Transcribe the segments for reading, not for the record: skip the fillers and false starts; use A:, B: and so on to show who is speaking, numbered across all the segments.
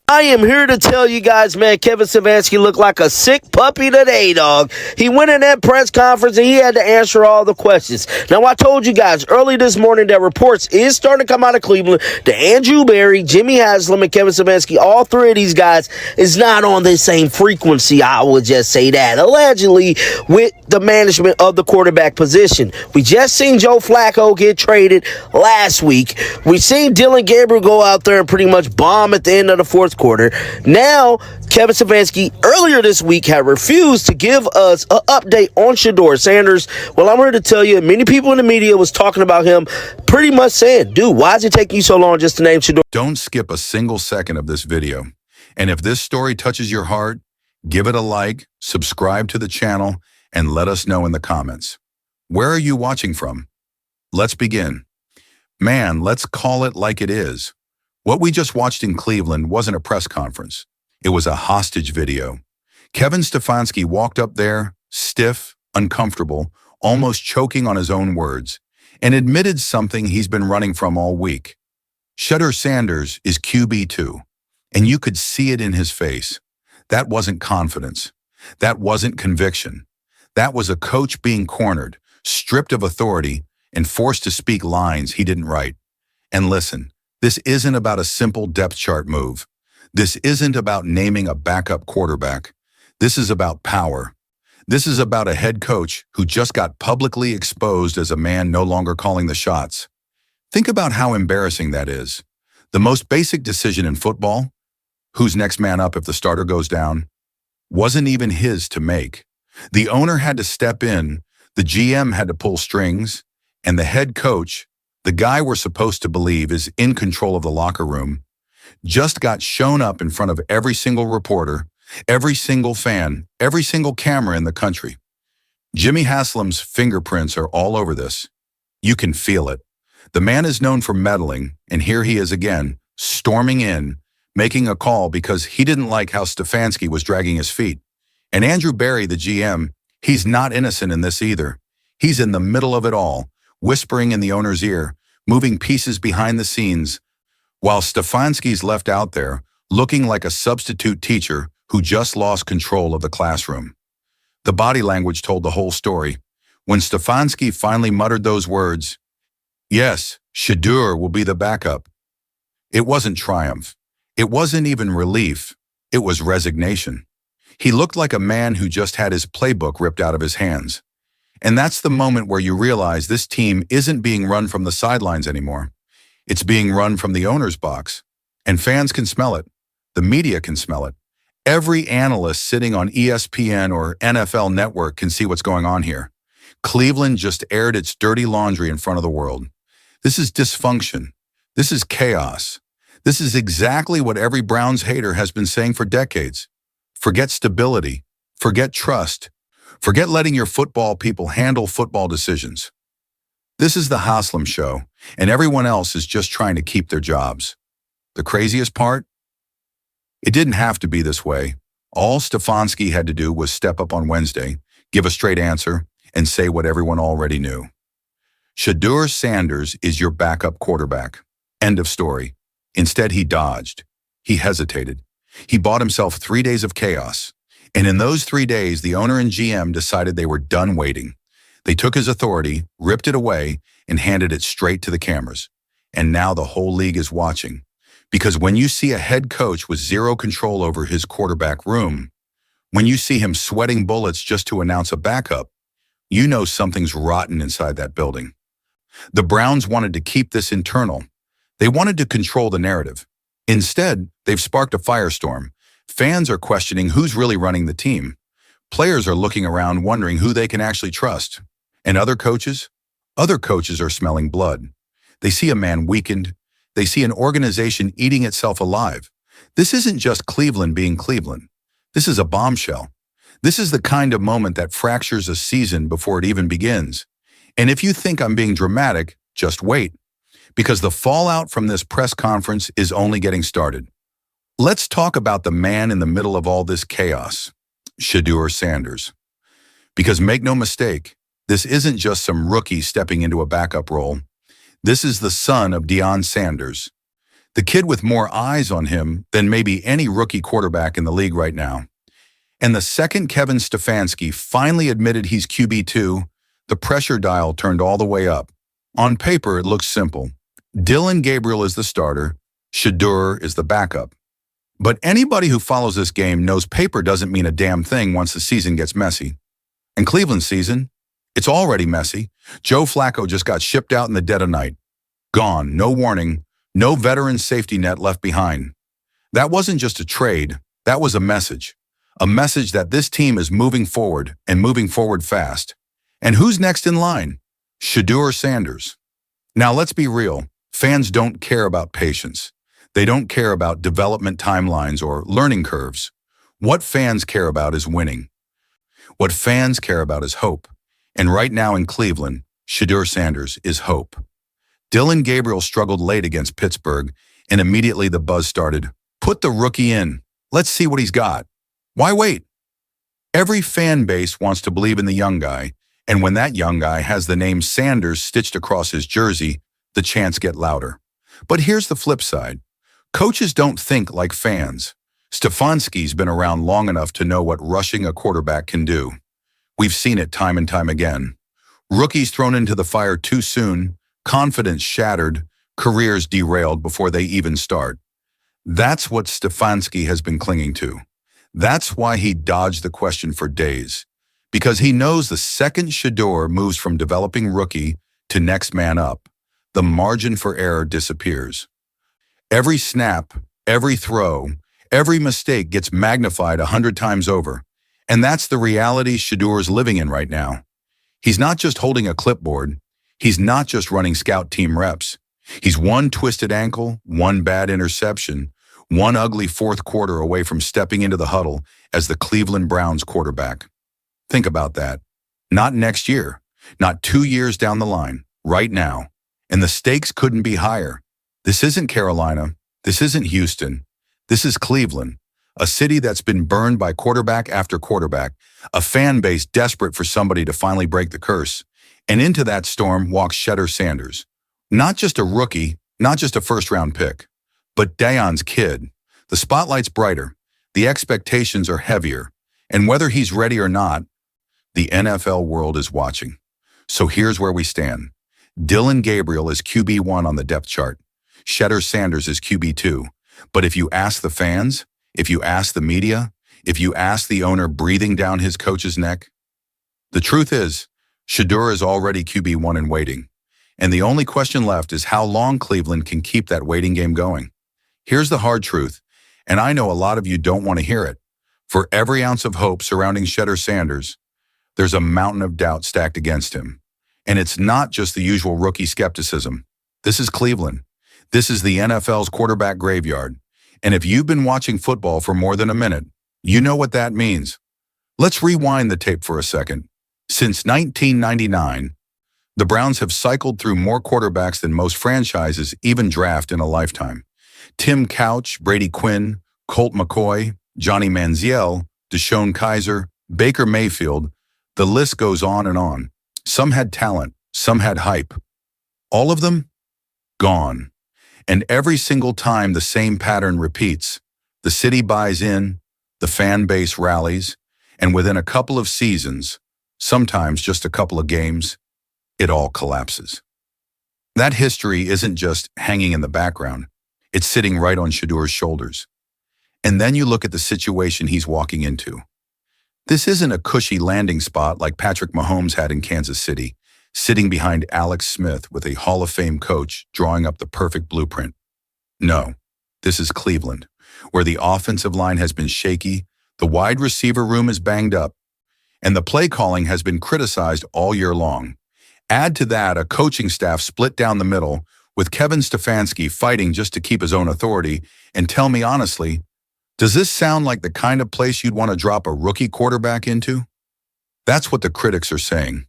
A: I am here to tell you guys, man, Kevin Stefanski looked like a sick puppy today, dog. He went in that press conference and he had to answer all the questions. Now, I told you guys early this morning that reports is starting to come out of Cleveland that Andrew Berry, Jimmy Haslam, and Kevin Stefanski, all three of these guys is not on the same frequency, I would just say that, allegedly, with the management of the quarterback position. We just seen Joe Flacco get traded last week. We seen Dylan Gabriel go out there and pretty much bomb at the end of the fourth quarter. Now, Kevin Stefanski earlier this week had refused to give us an update on Shedeur Sanders. Well, I'm here to tell you, many people in the media was talking about him, pretty much saying, dude, why is it taking you so long just to name Shedeur?
B: Don't skip a single second of this video. And if this story touches your heart, give it a like, subscribe to the channel, and let us know in the comments. Where are you watching from? Let's begin. Man, let's call it like it is. What we just watched in Cleveland wasn't a press conference. It was a hostage video. Kevin Stefanski walked up there, stiff, uncomfortable, almost choking on his own words, and admitted something he's been running from all week. Shedeur Sanders is QB2, and you could see it in his face. That wasn't confidence. That wasn't conviction. That was a coach being cornered, stripped of authority, and forced to speak lines he didn't write. And listen, this isn't about a simple depth chart move. This isn't about naming a backup quarterback. This is about power. This is about a head coach who just got publicly exposed as a man no longer calling the shots. Think about how embarrassing that is. The most basic decision in football, who's next man up if the starter goes down, wasn't even his to make. The owner had to step in, the GM had to pull strings, and the head coach, the guy we're supposed to believe is in control of the locker room, just got shown up in front of every single reporter, every single fan, every single camera in the country. Jimmy Haslam's fingerprints are all over this. You can feel it. The man is known for meddling, and here he is again, storming in, making a call because he didn't like how Stefanski was dragging his feet. And Andrew Berry, the GM, he's not innocent in this either. He's in the middle of it all, whispering in the owner's ear, moving pieces behind the scenes, while Stefanski's left out there, looking like a substitute teacher who just lost control of the classroom. The body language told the whole story. When Stefanski finally muttered those words, "Yes, Shedeur will be the backup," it wasn't triumph. It wasn't even relief. It was resignation. He looked like a man who just had his playbook ripped out of his hands. And that's the moment where you realize this team isn't being run from the sidelines anymore. It's being run from the owner's box. And fans can smell it. The media can smell it. Every analyst sitting on ESPN or NFL Network can see what's going on here. Cleveland just aired its dirty laundry in front of the world. This is dysfunction. This is chaos. This is exactly what every Browns hater has been saying for decades. Forget stability. Forget trust. Forget letting your football people handle football decisions. This is the Haslam show, and everyone else is just trying to keep their jobs. The craziest part? It didn't have to be this way. All Stefanski had to do was step up on Wednesday, give a straight answer, and say what everyone already knew. Shedeur Sanders is your backup quarterback. End of story. Instead, he dodged. He hesitated. He bought himself 3 days of chaos. And in those 3 days, the owner and GM decided they were done waiting. They took his authority, ripped it away, and handed it straight to the cameras. And now the whole league is watching. Because when you see a head coach with zero control over his quarterback room, when you see him sweating bullets just to announce a backup, you know something's rotten inside that building. The Browns wanted to keep this internal. They wanted to control the narrative. Instead, they've sparked a firestorm. Fans are questioning who's really running the team. Players are looking around wondering who they can actually trust. And other coaches? Other coaches are smelling blood. They see a man weakened. They see an organization eating itself alive. This isn't just Cleveland being Cleveland. This is a bombshell. This is the kind of moment that fractures a season before it even begins. And if you think I'm being dramatic, just wait. Because the fallout from this press conference is only getting started. Let's talk about the man in the middle of all this chaos, Shedeur Sanders. Because make no mistake, this isn't just some rookie stepping into a backup role. This is the son of Deion Sanders. The kid with more eyes on him than maybe any rookie quarterback in the league right now. And the second Kevin Stefanski finally admitted he's QB2, the pressure dial turned all the way up. On paper, it looks simple. Dylan Gabriel is the starter, Shedeur is the backup. But anybody who follows this game knows paper doesn't mean a damn thing once the season gets messy. And Cleveland's season, it's already messy. Joe Flacco just got shipped out in the dead of night. Gone, no warning, no veteran safety net left behind. That wasn't just a trade, that was a message. A message that this team is moving forward and moving forward fast. And who's next in line? Shedeur Sanders. Now let's be real, fans don't care about patience. They don't care about development timelines or learning curves. What fans care about is winning. What fans care about is hope. And right now in Cleveland, Shedeur Sanders is hope. Dylan Gabriel struggled late against Pittsburgh, and immediately the buzz started. Put the rookie in. Let's see what he's got. Why wait? Every fan base wants to believe in the young guy, and when that young guy has the name Sanders stitched across his jersey, the chants get louder. But here's the flip side. Coaches don't think like fans. Stefanski's been around long enough to know what rushing a quarterback can do. We've seen it time and time again. Rookies thrown into the fire too soon, confidence shattered, careers derailed before they even start. That's what Stefanski has been clinging to. That's why he dodged the question for days. Because he knows the second Shedeur moves from developing rookie to next man up, the margin for error disappears. Every snap, every throw, every mistake gets magnified 100 times over. And that's the reality Shedeur's living in right now. He's not just holding a clipboard. He's not just running scout team reps. He's one twisted ankle, one bad interception, one ugly fourth quarter away from stepping into the huddle as the Cleveland Browns quarterback. Think about that. Not next year, not 2 years down the line, right now. And the stakes couldn't be higher. This isn't Carolina. This isn't Houston. This is Cleveland, a city that's been burned by quarterback after quarterback, a fan base desperate for somebody to finally break the curse. And into that storm walks Shedeur Sanders. Not just a rookie, not just a first-round pick, but Deion's kid. The spotlight's brighter, the expectations are heavier, and whether he's ready or not, the NFL world is watching. So here's where we stand. Dylan Gabriel is QB1 on the depth chart. Shedeur Sanders is QB2. But if you ask the fans, if you ask the media, if you ask the owner breathing down his coach's neck, the truth is, Shedeur is already QB1 and waiting. And the only question left is how long Cleveland can keep that waiting game going. Here's the hard truth, and I know a lot of you don't want to hear it. For every ounce of hope surrounding Shedeur Sanders, there's a mountain of doubt stacked against him. And it's not just the usual rookie skepticism. This is Cleveland. This is the NFL's quarterback graveyard. And if you've been watching football for more than a minute, you know what that means. Let's rewind the tape for a second. Since 1999, the Browns have cycled through more quarterbacks than most franchises even draft in a lifetime. Tim Couch, Brady Quinn, Colt McCoy, Johnny Manziel, Deshaun Kaiser, Baker Mayfield, the list goes on and on. Some had talent, some had hype. All of them? Gone. And every single time the same pattern repeats. The city buys in, the fan base rallies, and within a couple of seasons, sometimes just a couple of games, it all collapses. That history isn't just hanging in the background. It's sitting right on Shedeur's shoulders. And then you look at the situation he's walking into. This isn't a cushy landing spot like Patrick Mahomes had in Kansas City, sitting behind Alex Smith with a Hall of Fame coach drawing up the perfect blueprint. No, this is Cleveland, where the offensive line has been shaky, the wide receiver room is banged up, and the play calling has been criticized all year long. Add to that a coaching staff split down the middle, with Kevin Stefanski fighting just to keep his own authority, and tell me honestly, does this sound like the kind of place you'd want to drop a rookie quarterback into? That's what the critics are saying.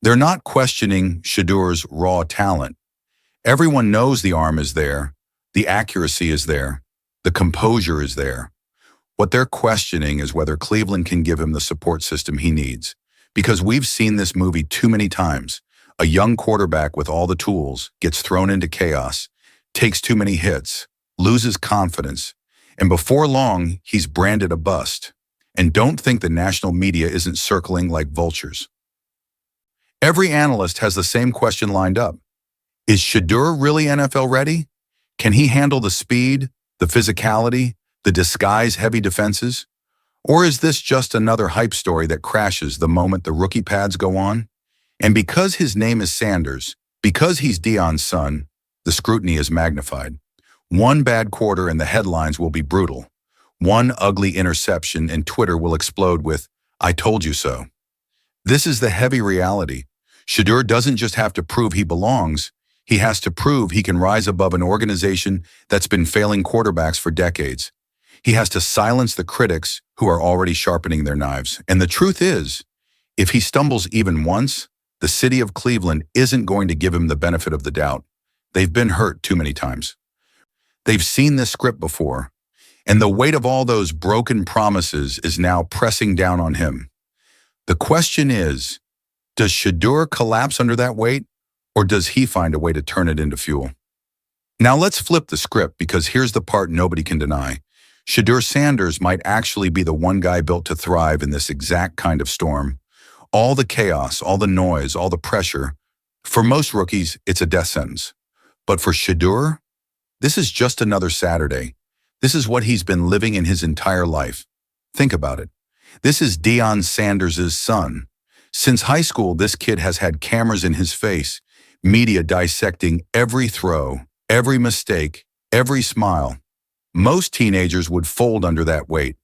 B: They're not questioning Shedeur's raw talent. Everyone knows the arm is there, the accuracy is there, the composure is there. What they're questioning is whether Cleveland can give him the support system he needs. Because we've seen this movie too many times. A young quarterback with all the tools gets thrown into chaos, takes too many hits, loses confidence, and before long, he's branded a bust. And don't think the national media isn't circling like vultures. Every analyst has the same question lined up. Is Shedeur really NFL ready? Can he handle the speed, the physicality, the disguise-heavy defenses? Or is this just another hype story that crashes the moment the rookie pads go on? And because his name is Sanders, because he's Deion's son, the scrutiny is magnified. One bad quarter and the headlines will be brutal. One ugly interception and Twitter will explode with, "I told you so." This is the heavy reality. Shedeur doesn't just have to prove he belongs, he has to prove he can rise above an organization that's been failing quarterbacks for decades. He has to silence the critics who are already sharpening their knives. And the truth is, if he stumbles even once, the city of Cleveland isn't going to give him the benefit of the doubt. They've been hurt too many times. They've seen this script before, and the weight of all those broken promises is now pressing down on him. The question is, does Shedeur collapse under that weight, or does he find a way to turn it into fuel? Now let's flip the script, because here's the part nobody can deny. Shedeur Sanders might actually be the one guy built to thrive in this exact kind of storm. All the chaos, all the noise, all the pressure. For most rookies, it's a death sentence. But for Shedeur, this is just another Saturday. This is what he's been living in his entire life. Think about it. This is Deion Sanders' son. Since high school, this kid has had cameras in his face, media dissecting every throw, every mistake, every smile. Most teenagers would fold under that weight.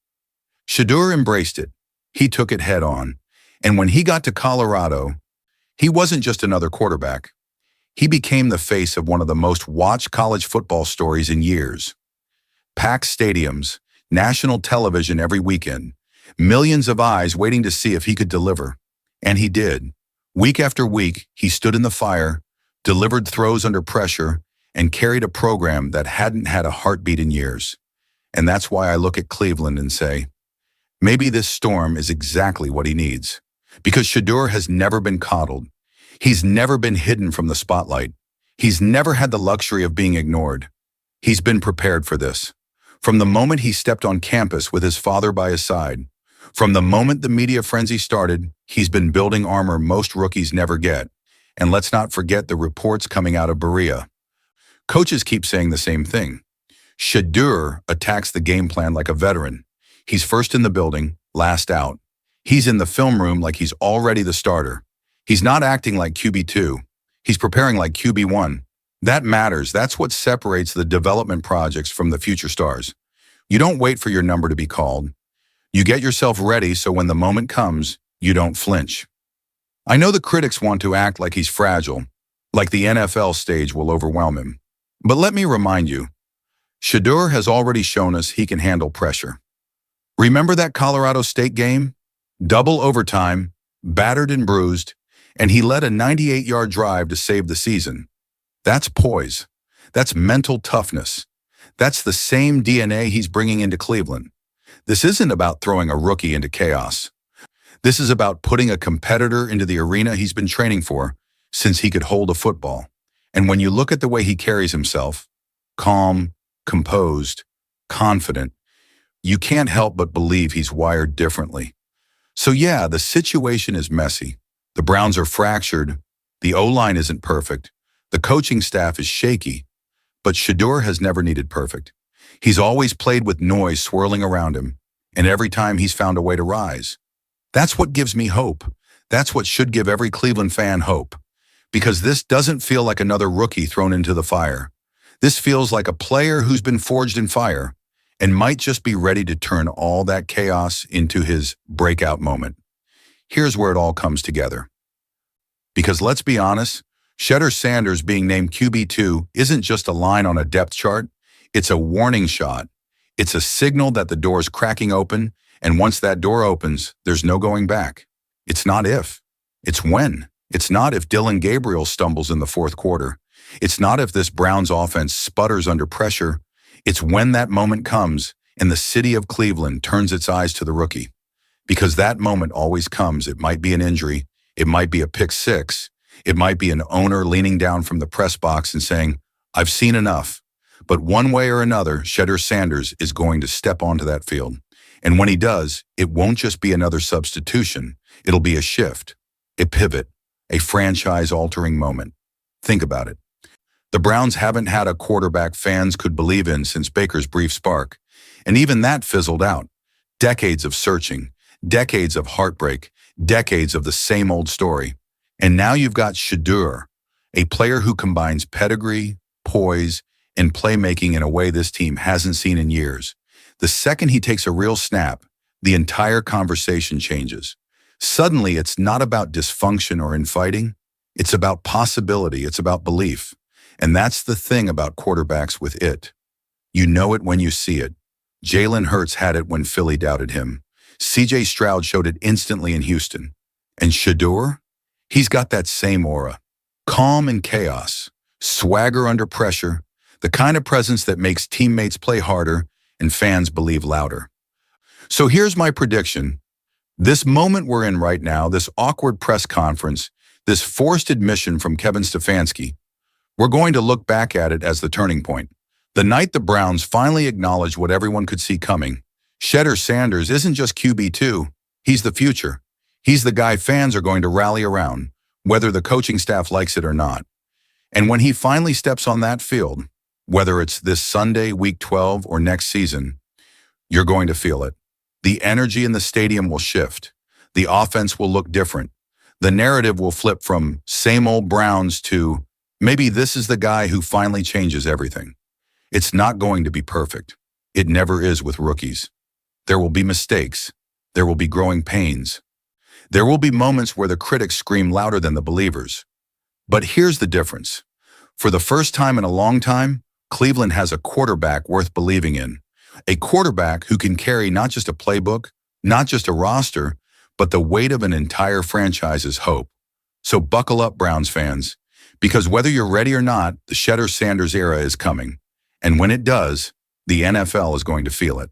B: Shedeur embraced it. He took it head on. And when he got to Colorado, he wasn't just another quarterback. He became the face of one of the most watched college football stories in years. Packed stadiums, national television every weekend, millions of eyes waiting to see if he could deliver. And he did. Week after week, he stood in the fire, delivered throws under pressure, and carried a program that hadn't had a heartbeat in years. And that's why I look at Cleveland and say, maybe this storm is exactly what he needs. Because Shedeur has never been coddled. He's never been hidden from the spotlight. He's never had the luxury of being ignored. He's been prepared for this. From the moment he stepped on campus with his father by his side, from the moment the media frenzy started, he's been building armor most rookies never get. And let's not forget the reports coming out of Berea. Coaches keep saying the same thing. Shedeur attacks the game plan like a veteran. He's first in the building, last out. He's in the film room like he's already the starter. He's not acting like QB2. He's preparing like QB1. That matters. That's what separates the development projects from the future stars. You don't wait for your number to be called. You get yourself ready so when the moment comes, you don't flinch. I know the critics want to act like he's fragile, like the NFL stage will overwhelm him. But let me remind you, Shedeur has already shown us he can handle pressure. Remember that Colorado State game? Double overtime, battered and bruised, and he led a 98-yard drive to save the season. That's poise. That's mental toughness. That's the same DNA he's bringing into Cleveland. This isn't about throwing a rookie into chaos. This is about putting a competitor into the arena he's been training for since he could hold a football. And when you look at the way he carries himself, calm, composed, confident, you can't help but believe he's wired differently. So yeah, the situation is messy. The Browns are fractured. The O-line isn't perfect. The coaching staff is shaky. But Shedeur has never needed perfect. He's always played with noise swirling around him, and every time he's found a way to rise. That's what gives me hope. That's what should give every Cleveland fan hope. Because this doesn't feel like another rookie thrown into the fire. This feels like a player who's been forged in fire and might just be ready to turn all that chaos into his breakout moment. Here's where it all comes together. Because let's be honest, Shedeur Sanders being named QB2 isn't just a line on a depth chart. It's a warning shot. It's a signal that the door's cracking open, and once that door opens, there's no going back. It's not if, it's when. It's not if Dylan Gabriel stumbles in the fourth quarter. It's not if this Browns offense sputters under pressure. It's when that moment comes and the city of Cleveland turns its eyes to the rookie. Because that moment always comes. It might be an injury. It might be a pick six. It might be an owner leaning down from the press box and saying, I've seen enough. But one way or another, Shedeur Sanders is going to step onto that field. And when he does, it won't just be another substitution. It'll be a shift, a pivot, a franchise-altering moment. Think about it. The Browns haven't had a quarterback fans could believe in since Baker's brief spark. And even that fizzled out. Decades of searching, decades of heartbreak, decades of the same old story. And now you've got Shedeur, a player who combines pedigree, poise, and playmaking in a way this team hasn't seen in years. The second he takes a real snap, the entire conversation changes. Suddenly, it's not about dysfunction or infighting. It's about possibility. It's about belief. And that's the thing about quarterbacks with it. You know it when you see it. Jalen Hurts had it when Philly doubted him. C.J. Stroud showed it instantly in Houston. And Shedeur? He's got that same aura. Calm in chaos, swagger under pressure, the kind of presence that makes teammates play harder and fans believe louder. So here's my prediction. This moment we're in right now, this awkward press conference, this forced admission from Kevin Stefanski, we're going to look back at it as the turning point. The night the Browns finally acknowledged what everyone could see coming. Shedeur Sanders isn't just QB2, he's the future. He's the guy fans are going to rally around, whether the coaching staff likes it or not. And when he finally steps on that field, whether it's this Sunday, Week 12, or next season, you're going to feel it. The energy in the stadium will shift. The offense will look different. The narrative will flip from same old Browns to maybe this is the guy who finally changes everything. It's not going to be perfect. It never is with rookies. There will be mistakes. There will be growing pains. There will be moments where the critics scream louder than the believers. But here's the difference. For the first time in a long time, Cleveland has a quarterback worth believing in. A quarterback who can carry not just a playbook, not just a roster, but the weight of an entire franchise's hope. So buckle up, Browns fans, because whether you're ready or not, the Shedeur Sanders era is coming. And when it does, the NFL is going to feel it.